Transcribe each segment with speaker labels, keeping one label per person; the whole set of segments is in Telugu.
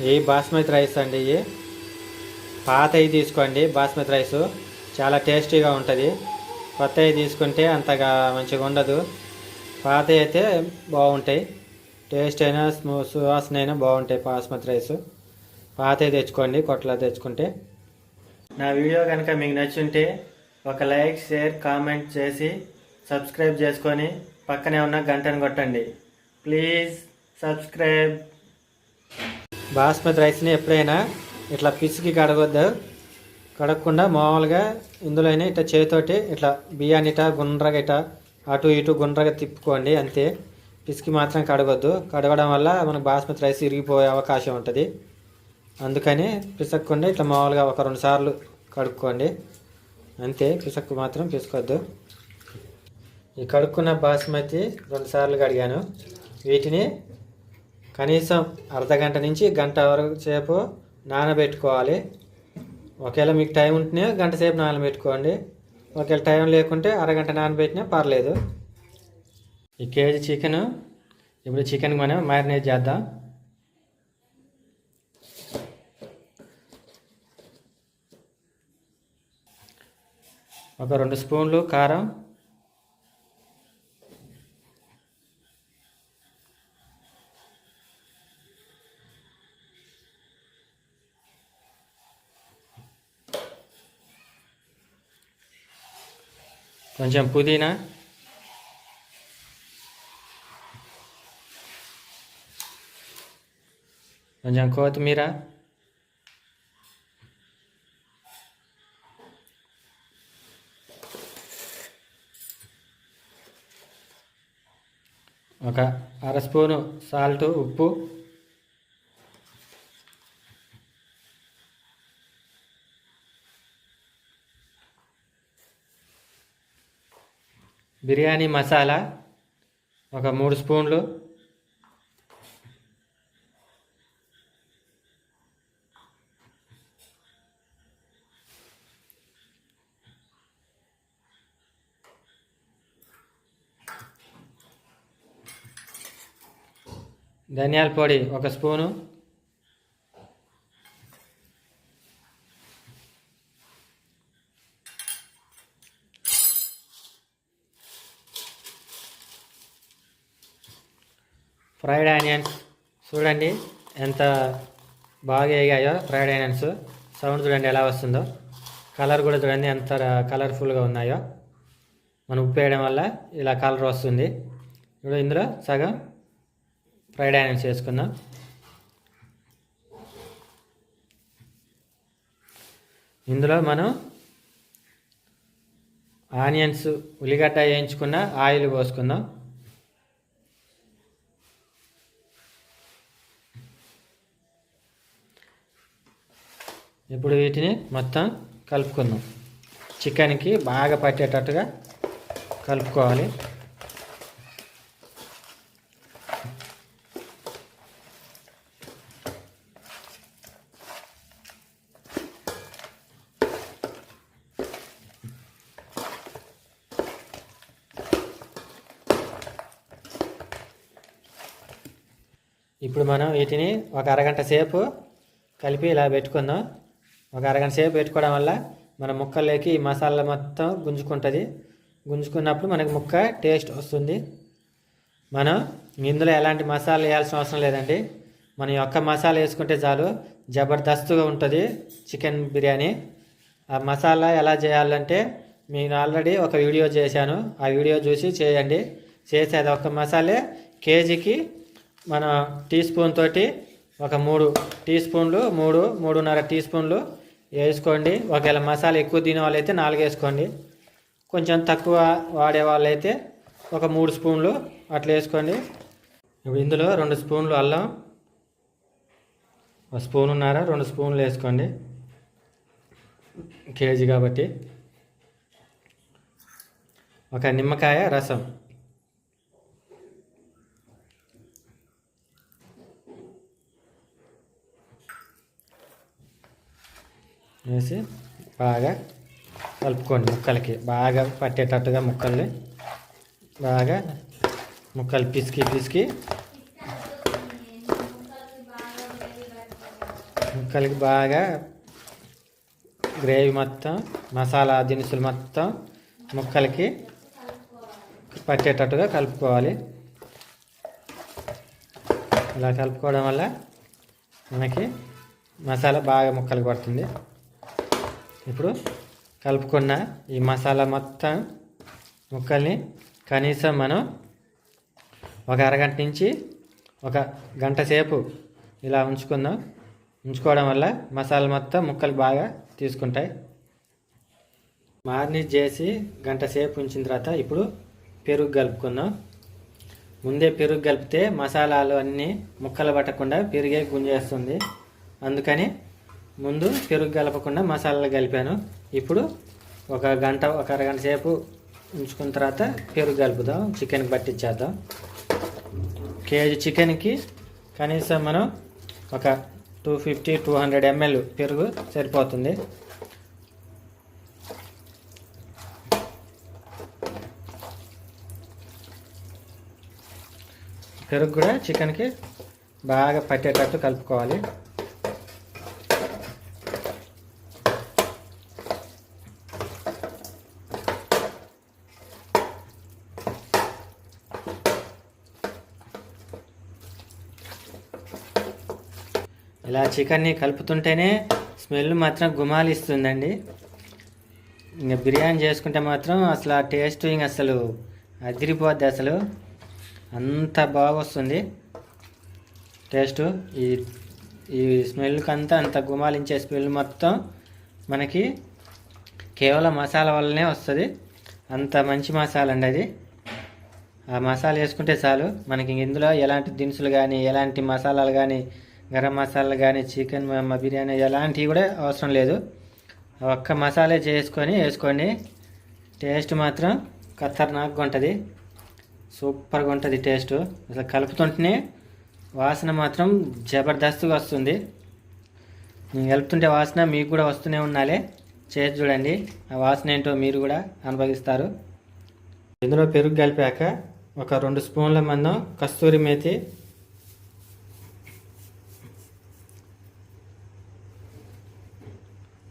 Speaker 1: ఈ బాస్మతి రైస్ అండి. ఇవి పాతవి తీసుకోండి. బాస్మతి రైస్ చాలా టేస్టీగా ఉంటుంది. కొత్తవి తీసుకుంటే అంతగా మంచిగా ఉండదు. పాతవి అయితే బాగుంటాయి. టేస్ట్ అయినా సువాసన అయినా బాగుంటాయి బాస్మతి రైస్. పాతవి తెచ్చుకోండి, కొట్టలో తెచ్చుకుంటే. నా వీడియో కనుక మీకు నచ్చుంటే ఒక లైక్, షేర్, కామెంట్ చేసి సబ్స్క్రైబ్ చేసుకొని పక్కనే ఉన్న గంటను కొట్టండి. Please subscribe. బాస్మతి రైస్ని ఎప్పుడైనా ఇట్లా పిసికి కడగొద్దు. కడగకుండా మామూలుగా ఇందులోనే ఇట్లా చేతితోటి ఇట్లా బియ్యాన్ని ఇట్లా గుండ్రగా ఇట్లా అటు ఇటు గుండ్రగా తిప్పుకోండి అంతే. పిసికి మాత్రం కడగొద్దు. కడగడం వల్ల మనకు బాస్మతి రైస్ ఇరిగిపోయే అవకాశం ఉంటుంది. అందుకని పిసక్కుండా ఇట్లా మామూలుగా ఒక 2 సార్లు కడుక్కోండి అంతే. పిసక్కు మాత్రం పిసకొద్దు. ఈ కడుక్కున్న బాస్మతి 2 సార్లు కడిగాను. వీటిని కనీసం అర్ధగంట నుంచి గంట వరకు సేపు నానబెట్టుకోవాలి. ఒకవేళ మీకు టైం ఉంటేనే గంట సేపు నానబెట్టుకోండి. ఒకవేళ టైం లేకుంటే అరగంట నానబెట్టినా పర్లేదు. ఈ కేజీ చికెన్. ఇప్పుడు చికెన్ మనం మ్యారినేట్ చేద్దాం. ఒక 2 స్పూన్లు కారం, కొంచెం పుదీనా, కొంచెం కొత్తిమీర, ఒక 1/2 స్పూను సాల్ట్, ఉప్పు, బిర్యానీ మసాలా ఒక 3 స్పూన్లు, ధనియాల పొడి 1 స్పూను, ఫ్రైడ్ ఆనియన్స్ చూడండి ఎంత బాగా వేగాయో. ఫ్రైడ్ ఆనియన్స్ సౌండ్ చూడండి ఎలా వస్తుందో. కలర్ కూడా చూడండి ఎంత కలర్ఫుల్గా ఉన్నాయో. మనం ఉప్పు వేయడం వల్ల ఇలా కలర్ వస్తుంది. ఇప్పుడు ఇందులో సగం ఫ్రైడ్ ఆనియన్స్ వేసుకుందాం. ఇందులో మనం ఆనియన్స్, ఉల్లిగడ్డ వేయించుకున్న ఆయిల్ పోసుకుందాం. ఇప్పుడు వీటిని మొత్తం కలుపుకుందాం. చికెన్కి బాగా పట్టేటట్టుగా కలుపుకోవాలి. ఇప్పుడు మనం వీటిని ఒక అరగంట సేపు కలిపి ఇలా పెట్టుకుందాం. ఒక అరగంట సేపు పెట్టుకోవడం వల్ల మన ముక్కల్లోకి ఈ మసాలా మొత్తం గుంజుకుంటుంది. గుంజుకున్నప్పుడు మనకి ముక్క టేస్ట్ వస్తుంది. మనం ఇందులో ఎలాంటి మసాలా వేయాల్సిన అవసరం లేదండి. మనం ఒక్క మసాలా వేసుకుంటే చాలు, జబర్దస్తుగా ఉంటుంది చికెన్ బిర్యానీ. ఆ మసాలా ఎలా చేయాలంటే నేను ఆల్రెడీ ఒక వీడియో చేశాను. ఆ వీడియో చూసి చేయండి. చేసి అది ఒక్క మసాలే కేజీకి మన టీ స్పూన్ తోటి ఒక 3 టీ స్పూన్లు, 3-3.5 టీ స్పూన్లు వేసుకోండి. ఒకవేళ మసాలా ఎక్కువ తినే వాళ్ళైతే 4 వేసుకోండి. కొంచెం తక్కువ వాడే వాళ్ళైతే ఒక 3 స్పూన్లు అట్లా వేసుకోండి. ఇప్పుడు ఇందులో 2 స్పూన్లు అల్లం, 1 స్పూనున్నర, 2 స్పూన్లు వేసుకోండి కేజీ కాబట్టి. ఒక నిమ్మకాయ రసం, వేసి బాగా కలుపుకోండి. ముక్కలకి బాగా పట్టేటట్టుగా ముక్కల్ని బాగా ముక్కలు పిసికి ముక్కలకి బాగా గ్రేవీ మొత్తం మసాలా దినుసులు మొత్తం ముక్కలకి పట్టేటట్టుగా కలుపుకోవాలి. ఇలా కలుపుకోవడం వల్ల మనకి మసాలా బాగా ముక్కలకు పడుతుంది. ఇప్పుడు కలుపుకున్న ఈ మసాలా మొత్తం ముక్కల్ని కనీసం మనం ఒక అరగంట నుంచి ఒక గంట సేపు ఇలా ఉంచుకోవడం వల్ల మసాలా మొత్తం ముక్కలు బాగా తీసుకుంటాయి. మారినేట్ చేసి గంట సేపు ఉంచిన తర్వాత ఇప్పుడు పెరుగు కలుపుకుందాం. ముందే పెరుగు కలిపితే మసాలాలు అన్నీ ముక్కలు పట్టకుండా పెరిగే గుంజేస్తుంది. అందుకని ముందు పెరుగు కలపకుండా మసాలాలు కలిపాను. ఇప్పుడు ఒక అరగంట సేపు ఉంచుకున్న తర్వాత పెరుగు కలుపుదాం. చికెన్కి పట్టించేద్దాం. కేజీ చికెన్కి కనీసం మనం ఒక 250-200 ml పెరుగు సరిపోతుంది. పెరుగు కూడా చికెన్కి బాగా పట్టేటట్టు కలుపుకోవాలి. ఇలా చికెన్ని కలుపుతుంటేనే స్మెల్ మాత్రం గుమాలిస్తుందండి. ఇంకా బిర్యానీ చేసుకుంటే మాత్రం అసలు ఆ టేస్ట్ ఇంక అసలు అదిరిపోద్ది. అసలు అంత బాగా వస్తుంది టేస్ట్. ఈ స్మెల్కి అంత గుమాలించే స్మెల్ మొత్తం మనకి కేవలం మసాలా వల్లనే వస్తుంది. అంత మంచి మసాలా అండి అది. ఆ మసాలా వేసుకుంటే చాలు. మనకి ఇందులో ఎలాంటి దినుసులు కానీ ఎలాంటి మసాలాలు కానీ గరం మసాలాలు కానీ చికెన్ బిర్యానీ ఎలాంటివి కూడా అవసరం లేదు. ఒక్క మసాలా వేసుకోండి. టేస్ట్ మాత్రం ఖతర్నాక్గా ఉంటుంది. సూపర్గా ఉంటుంది టేస్ట్. అసలు కలుపుతుంటేనే వాసన మాత్రం జబర్దస్త్గా వస్తుంది. నేను కలుపుతుంటే వాసన మీకు కూడా వస్తూనే ఉండాలి. చేసి చూడండి, ఆ వాసన ఏంటో మీరు కూడా అనుభవిస్తారు. ఇందులో పెరుగు కలిపాక ఒక 2 స్పూన్ల మందం కస్తూరి మేతి,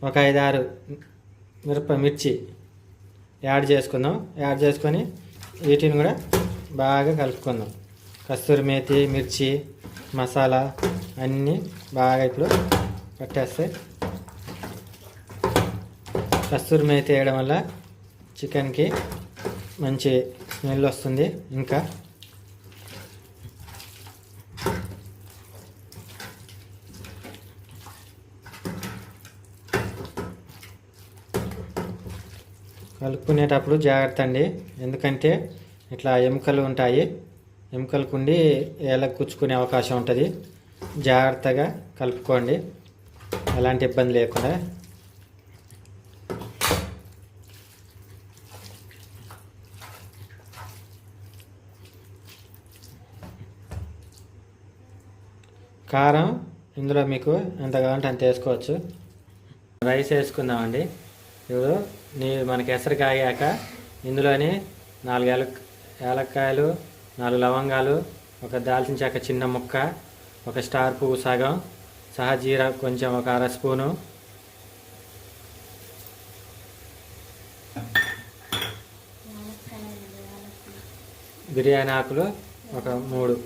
Speaker 1: ఒక 5-6 మిర్చి యాడ్ చేసుకుందాం. యాడ్ చేసుకొని వీటిని కూడా బాగా కలుపుకుందాం. కస్తూరి మేతి, మిర్చి, మసాలా అన్నీ బాగా ఇప్పుడు పట్టేస్తాయి. కస్తూరి మేతి వేయడం వల్ల చికెన్కి మంచి స్మెల్ వస్తుంది. ఇంకా కలుపుకునేటప్పుడు జాగ్రత్త అండి. ఎందుకంటే ఇట్లా ఎముకలు ఉంటాయి. ఎముకలు కుండి ఏళ్ళకు కుచ్చుకునే అవకాశం ఉంటుంది. జాగ్రత్తగా కలుపుకోండి, ఎలాంటి ఇబ్బంది లేకుండా. కారం ఇందులో మీకు ఎంత కావాలంటే అంత వేసుకోవచ్చు. రైస్ వేసుకుందామండి. ఇప్పుడు మనకి ఎసరు కాగాక ఇందులోని 4 యాలక్కాయలు, 4 లవంగాలు, ఒక దాల్చిన చెక్క చిన్న ముక్క, ఒక స్టార్ పువ్వు సగం, సహజీరా కొంచెం ఒక 1/2 స్పూను, బిర్యానీ ఆకులు ఒక 3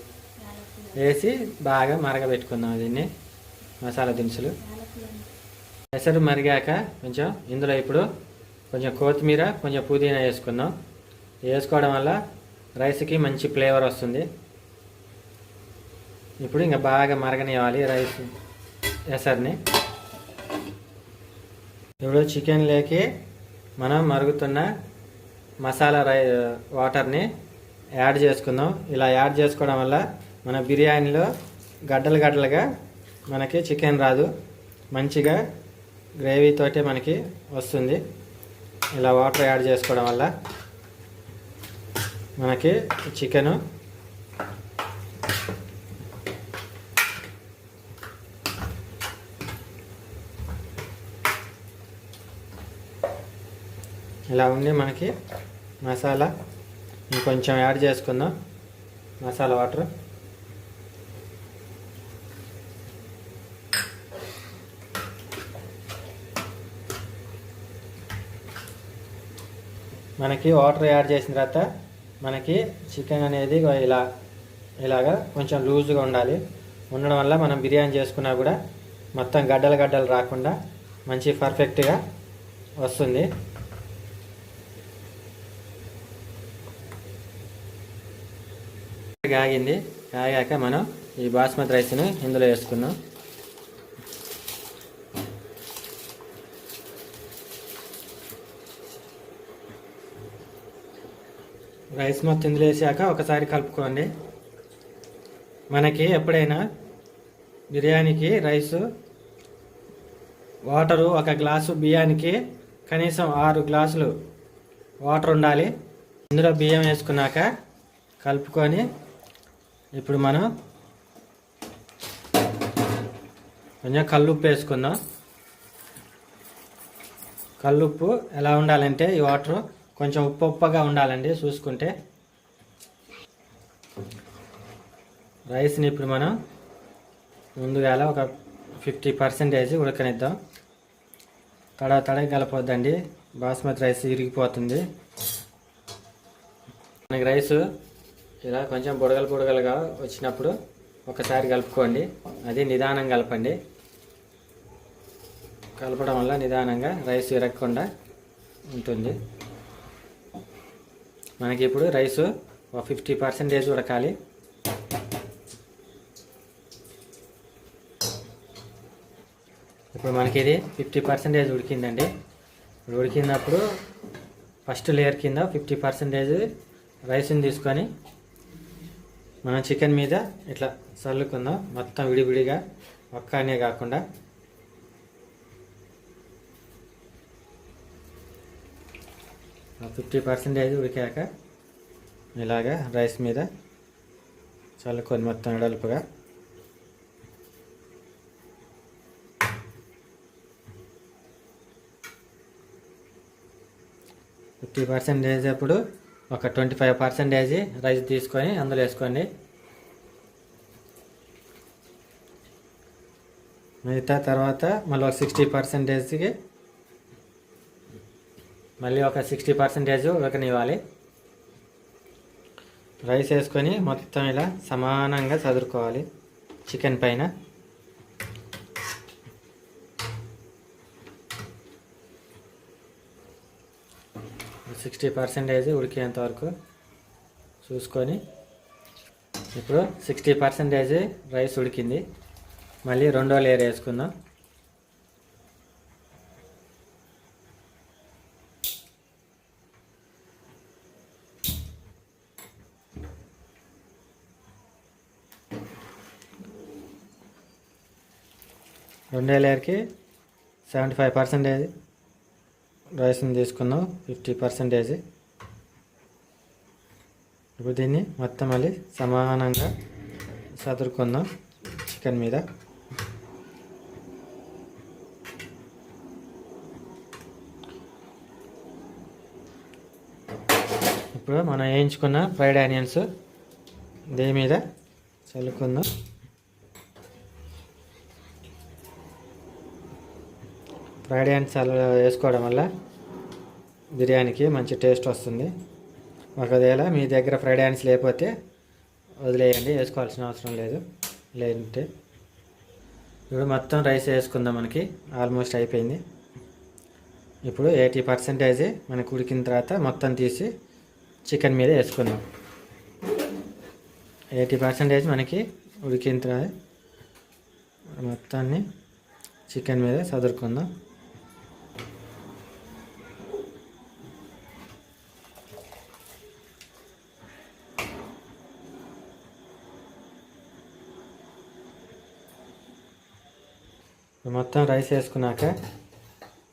Speaker 1: వేసి బాగా మరగబెట్టుకుందాం. దీన్ని మసాలా దినుసులు ఎసరు మరిగాక కొంచెం ఇందులో ఇప్పుడు కొంచెం కొత్తిమీర, కొంచెం పుదీనా వేసుకుందాం. వేసుకోవడం వల్ల రైస్కి మంచి ఫ్లేవర్ వస్తుంది. ఇప్పుడు ఇంకా బాగా మరగనివ్వాలి రైస్ ఎసర్ని. ఇప్పుడు చికెన్లోకి మనం మరుగుతున్న మసాలా వాటర్ని యాడ్ చేసుకుందాం. ఇలా యాడ్ చేసుకోవడం వల్ల మన బిర్యానీలో గడ్డలుగా మనకి చికెన్ రాదు, మంచిగా గ్రేవీతోటే మనకి వస్తుంది. ఇలా వాటర్ యాడ్ చేసుకోవడం వల్ల మనకి చికెను ఇలా ఉండి మనకి మసాలా ఇంకొంచెం యాడ్ చేసుకుందాం. మసాలా వాటర్ మనకి వాటర్ యాడ్ చేసిన తర్వాత మనకి చికెన్ అనేది ఇలాగా కొంచెం లూజ్గా ఉండాలి. ఉండడం వల్ల మనం బిర్యానీ చేసుకున్నా కూడా మొత్తం గడ్డలు రాకుండా మంచి పర్ఫెక్ట్గా వస్తుంది. కాగింది. కాగాక మనం ఈ బాస్మతి రైస్ని ఇందులో వేసుకుందాం. రైస్ మొత్తం ఇందులో వేసాక ఒకసారి కలుపుకోండి. మనకి ఎప్పుడైనా బిర్యానీకి రైసు వాటరు 1 గ్లాసు బియ్యానికి కనీసం 6 గ్లాసులు వాటర్ ఉండాలి. ఇందులో బియ్యం వేసుకున్నాక కలుపుకొని ఇప్పుడు మనం కొంచెం కల్లుప్పు వేసుకుందాం. కల్లుప్పు ఎలా ఉండాలంటే ఈ వాటర్ కొంచెం ఉప్పుగా ఉండాలండి చూసుకుంటే. రైస్ని ఇప్పుడు మనం ముందుగా ఒక 50% ఉడకనిద్దాం. తడవి కలపొద్దండి, బాస్మతి రైస్ ఇరిగిపోతుంది. మనకి రైసు ఇలా కొంచెం బుడగలుగా వచ్చినప్పుడు ఒకసారి కలుపుకోండి. అది నిదానం కలపండి. కలపడం వల్ల నిదానంగా రైస్ ఇరగకుండా ఉంటుంది. మనకి ఇప్పుడు రైసు 50% ఉడకాలి. ఇప్పుడు మనకి ఇది 50% ఉడికిందండి. ఉడికినప్పుడు ఫస్ట్ లేయర్ కింద 50% రైస్ని తీసుకొని మనం చికెన్ మీద ఇట్లా చల్లుకుందాం. మొత్తం విడివిడిగా ఒక్కనే కాకుండా. ఆ 50% ఉడికాక ఇలాగా రైస్ మీద చల్లుకొని మొత్తం వెడల్పుగా. అప్పుడు ఒక 25% రైస్ తీసుకొని అందులో వేసుకోండి. మిగతా తర్వాత మళ్ళీ ఒక 60%కి మళ్ళీ ఒక 60% ఉడకనివ్వాలి. రైస్ వేసుకొని మొత్తం ఇలా సమానంగా చదురుకోవాలి చికెన్ పైన. ఒక 60% ఉడికేంత వరకు చూసుకొని. ఇప్పుడు 60% రైస్ ఉడికింది. మళ్ళీ రెండో లేయర్ వేసుకుందాం. రెండో లేయర్కి 75% రైస్ని తీసుకుందాం. 50%. ఇప్పుడు దీన్ని మొత్తం మళ్ళీ సమానంగా సదురుకుందాం చికెన్ మీద. ఇప్పుడు మనం వేయించుకున్న ఫ్రైడ్ ఆనియన్స్ దీని మీద చల్లుకుందాం. ఫ్రైడ్ ఆనియన్స్ వేసుకోవడం వల్ల బిర్యానీకి మంచి టేస్ట్ వస్తుంది. ఒకవేళ మీ దగ్గర ఫ్రైడ్ ఆనియన్స్ లేకపోతే వదిలేయండి, వేసుకోవాల్సిన అవసరం లేదు. లేదంటే ఇప్పుడు మొత్తం రైస్ వేసుకుందాం. మనకి ఆల్మోస్ట్ అయిపోయింది. ఇప్పుడు 80% మనకు ఉడికిన తర్వాత మొత్తం తీసి చికెన్ మీద వేసుకుందాం. 80% మనకి ఉడికిన తర్వాత మొత్తాన్ని చికెన్ మీద సదురుకుందాం. మొత్తం రైస్ వేసుకున్నాక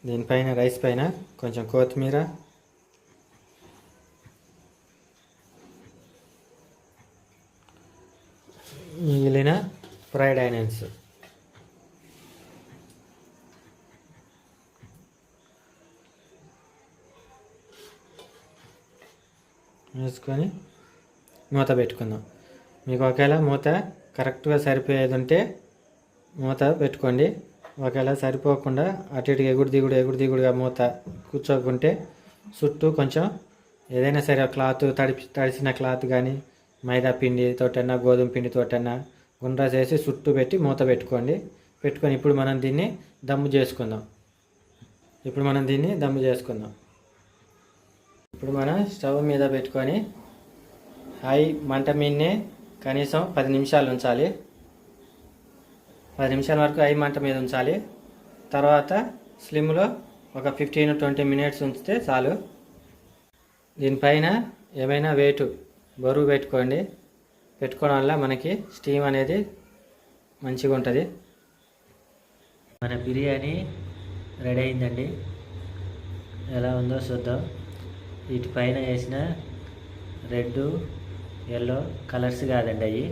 Speaker 1: దీనిపైన రైస్ పైన కొంచెం కొత్తిమీర, మిగిలిన ఫ్రైడ్ ఆనియన్స్ వేసుకొని మూత పెట్టుకుందాం. మీకు ఒకవేళ మూత కరెక్ట్గా సరిపోయేది ఉంటే మూత పెట్టుకోండి. ఒకవేళ సరిపోకుండా అటు ఇటు ఎగుడు దిగుడుగా మూత కూర్చోకుంటే చుట్టూ కొంచెం ఏదైనా సరే క్లాత్ తడిసిన క్లాత్ కానీ మైదా పిండితోటన్నా గోధుమ పిండితోటన్నా గుండ్రా చేసి చుట్టూ పెట్టి మూత పెట్టుకోండి. పెట్టుకొని ఇప్పుడు మనం దీన్ని దమ్ము చేసుకుందాం. ఇప్పుడు మనం స్టవ్ మీద పెట్టుకొని హై మంట మీదనే కనీసం 10 నిమిషాలు ఉంచాలి. 10 నిమిషాల వరకు హై మంట మీద ఉంచాలి. తర్వాత స్లిమ్లో ఒక 15-20 మినిట్స్ ఉంచితే చాలు. దీనిపైన ఏమైనా బరువు పెట్టుకోవడం వల్ల మనకి స్టీమ్ అనేది మంచిగా ఉంటుంది. మన బిర్యానీ రెడీ అయిందండి. ఎలా ఉందో చూద్దాం. వీటిపైన వేసిన రెడ్ ఎల్లో కలర్స్ కాదండి, అవి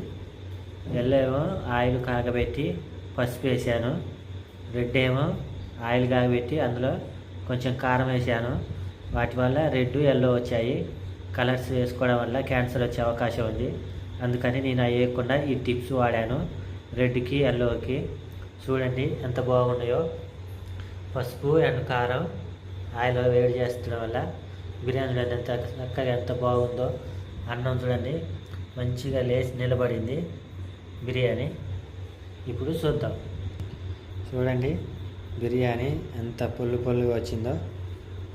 Speaker 1: ఎల్లో ఏమో ఆయిల్ కాగబెట్టి పసుపు వేసాను, రెడ్ ఏమో ఆయిల్ కాగబెట్టి అందులో కొంచెం కారం వేసాను. వాటి వల్ల రెడ్ ఎల్లో వచ్చాయి. కలర్స్ వేసుకోవడం వల్ల క్యాన్సర్ వచ్చే అవకాశం ఉంది. అందుకని నేను అవి వేయకుండా ఈ టిప్స్ వాడాను రెడ్కి ఎల్లోకి. చూడండి ఎంత బాగున్నాయో. పసుపు అండ్ కారం ఆయిల్ వేడి చేస్తడం వల్ల బిర్యానీలో ఎంత చక్కగా ఎంత బాగుందో. అన్నం చూడండి మంచిగా లేచి నిలబడింది బిర్యానీ. ఇప్పుడు చూద్దాం. చూడండి బిర్యానీ ఎంత పొల్లుగా వచ్చిందో.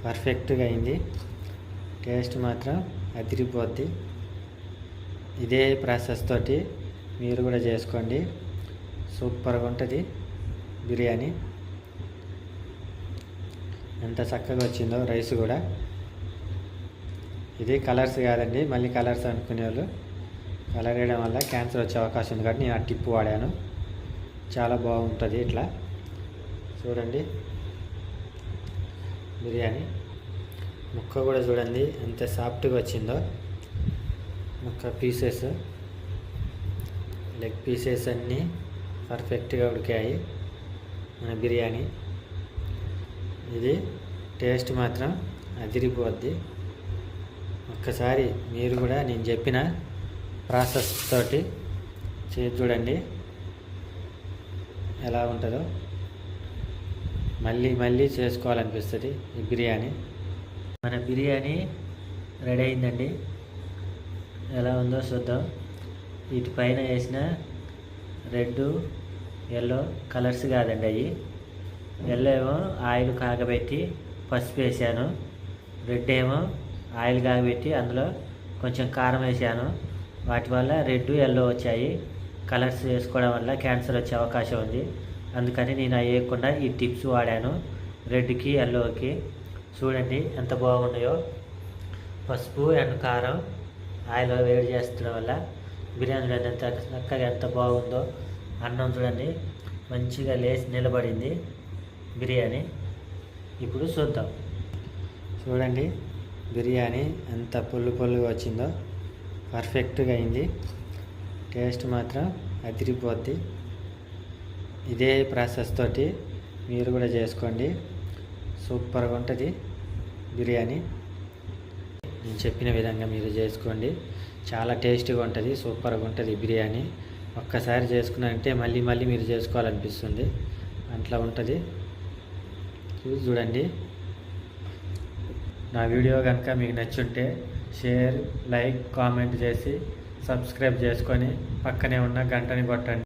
Speaker 1: పర్ఫెక్ట్గా అయింది. టేస్ట్ మాత్రం అదిరిపోద్ది. ఇదే ప్రాసెస్ తోటి మీరు కూడా చేసుకోండి. సూపర్గా ఉంటుంది బిర్యానీ. ఎంత చక్కగా వచ్చిందో రైస్ కూడా. ఇది కలర్స్ కాదండి, మళ్ళీ కలర్స్ అనుకునే వాళ్ళు కలర్ వేయడం వల్ల క్యాన్సర్ వచ్చే అవకాశం ఉంది కాబట్టి నేను ఆ టిప్ వాడాను. చాలా బాగుంటుంది ఇట్లా. చూడండి బిర్యానీ ముక్క కూడా చూడండి ఎంత సాఫ్ట్గా వచ్చిందో. ముక్క పీసెస్, లెగ్ పీసెస్ అన్నీ పర్ఫెక్ట్గా ఉడికాయి మన బిర్యానీ. ఇది టేస్ట్ మాత్రం అదిరిపోద్ది. ఒక్కసారి మీరు కూడా నేను చెప్పిన ప్రాసెస్ తోటి చేసి చూడండి ఎలా ఉంటుందో. మళ్ళీ చేసుకోవాలనిపిస్తుంది ఈ బిర్యానీ. మన బిర్యానీ రెడీ అయిందండి. ఎలా ఉందో చూద్దాం. వీటిపైన వేసిన రెడ్ ఎల్లో కలర్స్ కాదండి, అవి ఎల్లో ఏమో ఆయిల్ కాగబెట్టి పసుపు వేసాను, రెడ్ ఏమో ఆయిల్ కాగబెట్టి అందులో కొంచెం కారం వేసాను. వాటి వల్ల రెడ్ ఎల్లో వచ్చాయి. కలర్స్ వేసుకోవడం వల్ల క్యాన్సర్ వచ్చే అవకాశం ఉంది. అందుకని నేను అవి వేయకుండా ఈ టిప్స్ వాడాను రెడ్కి ఎల్లోకి. చూడండి ఎంత బాగున్నాయో. పసుపు అండ్ కారం ఆయిల్ వేడి చేస్తడం వల్ల బిర్యానీలో ఎంత చక్కగా ఎంత బాగుందో. అన్నం చూడండి మంచిగా లేచి నిలబడింది బిర్యానీ. ఇప్పుడు చూద్దాం. చూడండి బిర్యానీ ఎంత పొల్లుగా వచ్చిందో. పర్ఫెక్ట్గా అయింది. టేస్ట్ మాత్రం అదిరిపోద్ది. ఇదే ప్రాసెస్ తోటి మీరు కూడా చేసుకోండి. సూపర్గా ఉంటుంది బిర్యానీ. నేను చెప్పిన విధంగా మీరు చేసుకోండి. చాలా టేస్టీగా ఉంటుంది, సూపర్గా ఉంటుంది బిర్యానీ. ఒక్కసారి చేసుకున్నారంటే మళ్ళీ మీరు చేసుకోవాలనిపిస్తుంది. అట్లా ఉంటుంది. చూడండి. నా వీడియో కనుక మీకు నచ్చుంటే షేర్, లైక్, కామెంట్ చేసి సబ్స్క్రైబ్ చేసుకొని పక్కనే ఉన్న గంటని కొట్టండి.